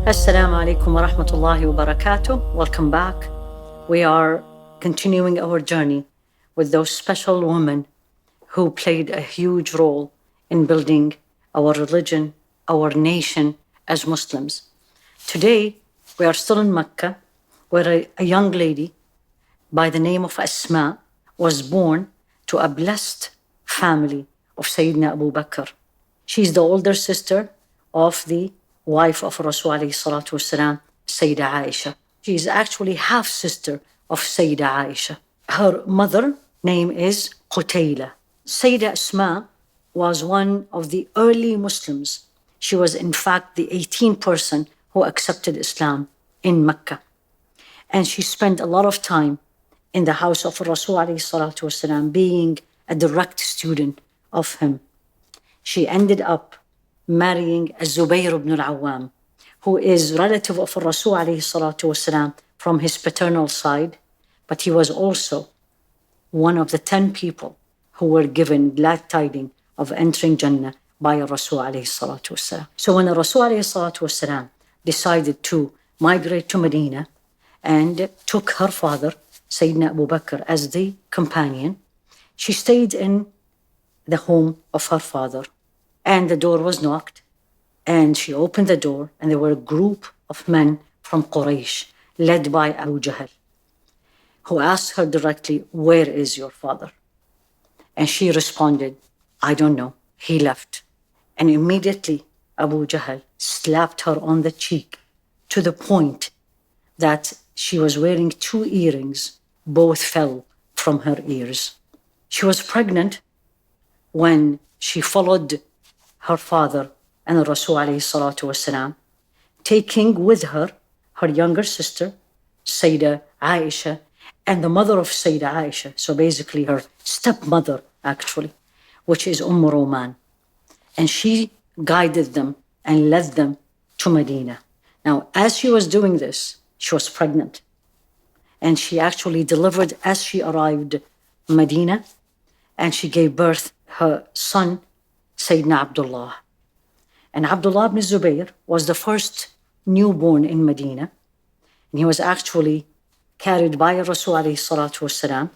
Assalamu alaikum wa rahmatullahi wa barakatuh. Welcome back. We are continuing our journey with those special women who played a huge role in building our religion, our nation as Muslims. Today, we are still in Makkah, where a young lady by the name of Asma was born to a blessed family of Sayyiduna Abu Bakr. She's the older sister of the wife of Rasul alayhi salatu wasalam, Sayyida Aisha. She is actually half sister of Sayyida Aisha. Her mother name is Qutayla. Sayyida Asma was one of the early Muslims. She was in fact the 18th person who accepted Islam in Mecca. And she spent a lot of time in the house of Rasul alayhi salatu wasalam, being a direct student of him. She ended up marrying Zubayr ibn al-Awwam, who is relative of Rasul alayhi salatu wasalam from his paternal side, but he was also one of the 10 people who were given glad tidings of entering Jannah by Rasul alayhi salatu wasalam. So when Rasul alayhi salatu wasalam decided to migrate to Medina and took her father, Sayyiduna Abu Bakr, as the companion, she stayed in the home of her father. And the door was knocked, and she opened the door, and there were a group of men from Quraysh, led by Abu Jahl, who asked her directly, "Where is your father?" And she responded, "I don't know. He left." And immediately Abu Jahl slapped her on the cheek to the point that she was wearing 2 earrings. Both fell from her ears. She was pregnant when she followed her father and Rasul alayhi salatu wasalam, taking with her her younger sister, Sayyida Aisha, and the mother of Sayyida Aisha, so basically her stepmother actually, which is Roman. And she guided them and led them to Medina. Now, as she was doing this, she was pregnant. And she actually delivered as she arrived Medina, and she gave birth her son, Sayyidina Abdullah. And Abdullah ibn Zubayr was the first newborn in Medina. And he was actually carried by Rasul alayhi salatu wasalam,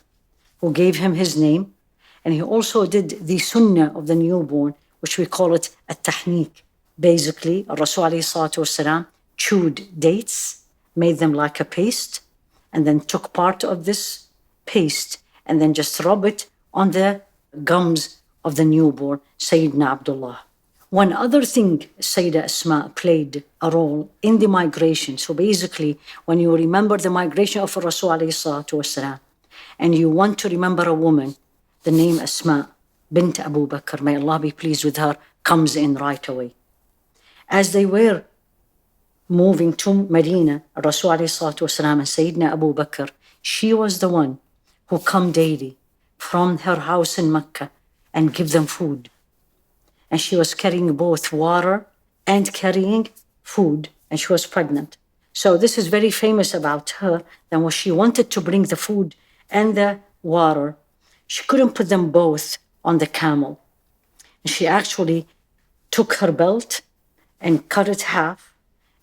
who gave him his name. And he also did the sunnah of the newborn, which we call it at-tahnik. Basically, Rasul alayhi salatu wasalam chewed dates, made them like a paste, and then took part of this paste and then just rub it on the gums of the newborn, Sayyidina Abdullah. One other thing Sayyida Asma played a role in the migration. So basically, when you remember the migration of Rasul alayhi salatu wasalam, and you want to remember a woman, the name Asma, bint Abu Bakr, may Allah be pleased with her, comes in right away. As they were moving to Medina, Rasul alayhi salatu wasalam and Sayyidina Abu Bakr, she was the one who come daily from her house in Makkah and give them food. And she was carrying both water and carrying food, and she was pregnant. So this is very famous about her, that when she wanted to bring the food and the water, she couldn't put them both on the camel. And she actually took her belt and cut it half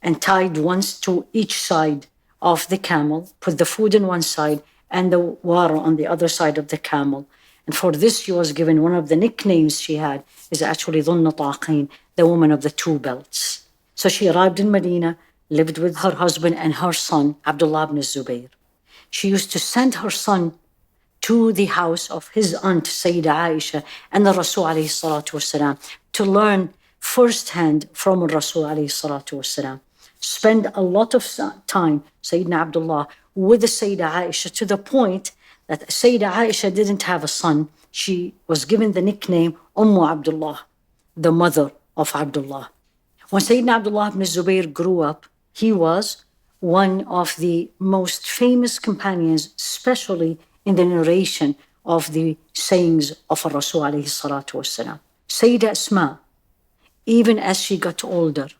and tied once to each side of the camel, put the food on one side and the water on the other side of the camel. And for this, she was given one of the nicknames she had is actually Dhunnataqin, the woman of the 2 belts. So she arrived in Medina, lived with her husband and her son, Abdullah ibn Zubayr. She used to send her son to the house of his aunt, Sayyida Aisha, and the Rasul alayhi salatu wasalam, to learn firsthand from Rasul alayhi salatu wasalam. Spend a lot of time, Sayyidina Abdullah, with the Sayyida Aisha, to the point that Sayyida Aisha didn't have a son. She was given the nickname Abdullah, the mother of Abdullah. When Sayyidina Abdullah ibn Zubayr grew up, he was one of the most famous companions, especially in the narration of the sayings of Rasul alayhi salatu wasalam. Sayyida Asma, even as she got older,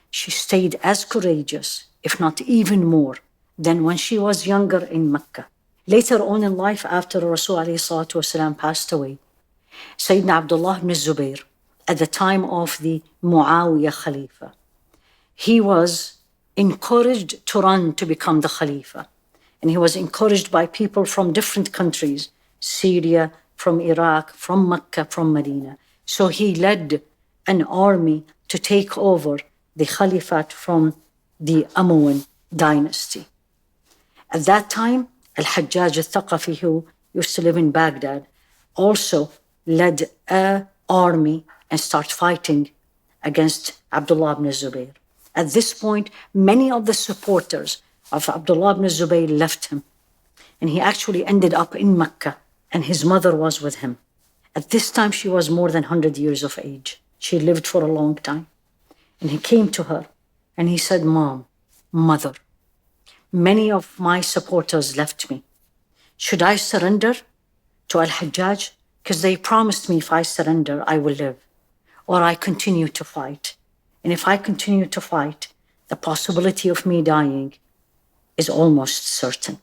she stayed as courageous, if not even more, than when she was younger in Mecca. Later on in life, after Rasul alayhi salatu wasalam passed away, Sayyidina Abdullah ibn Zubayr, at the time of the Muawiyah Khalifa, he was encouraged to run to become the Khalifa. And he was encouraged by people from different countries, Syria, from Iraq, from Makkah, from Medina. So he led an army to take over the Caliphate from the Umayyad dynasty. At that time, Al-Hajjaj al-Thaqafi, who used to live in Baghdad, also led an army and started fighting against Abdullah ibn Zubayr. At this point, many of the supporters of Abdullah ibn Zubayr left him. And he actually ended up in Makkah, and his mother was with him. At this time, she was more than 100 years of age. She lived for a long time. And he came to her and he said, Mom, Mother, many of my supporters left me. Should I surrender to Al-Hajjaj? Because they promised me if I surrender, I will live. Or I continue to fight. And if I continue to fight, the possibility of me dying is almost certain.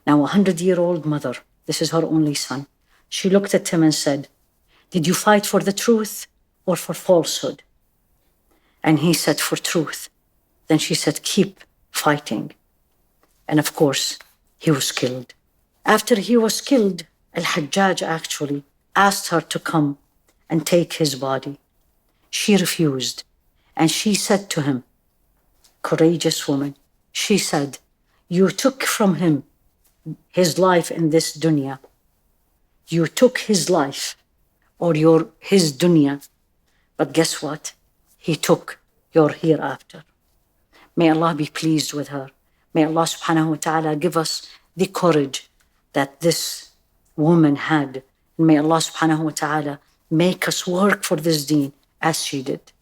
Now, a 100-year-old mother, this is her only son, she looked at him and said, did you fight for the truth or for falsehood? And he said, for truth. Then she said, keep fighting. And of course, he was killed. After he was killed, Al-Hajjaj actually asked her to come and take his body. She refused. And she said to him, courageous woman, she said, you took from him his life in this dunya. You took his life or his dunya. But guess what? He took your hereafter. May Allah be pleased with her. May Allah subhanahu wa ta'ala give us the courage that this woman had. And may Allah subhanahu wa ta'ala make us work for this deen as she did.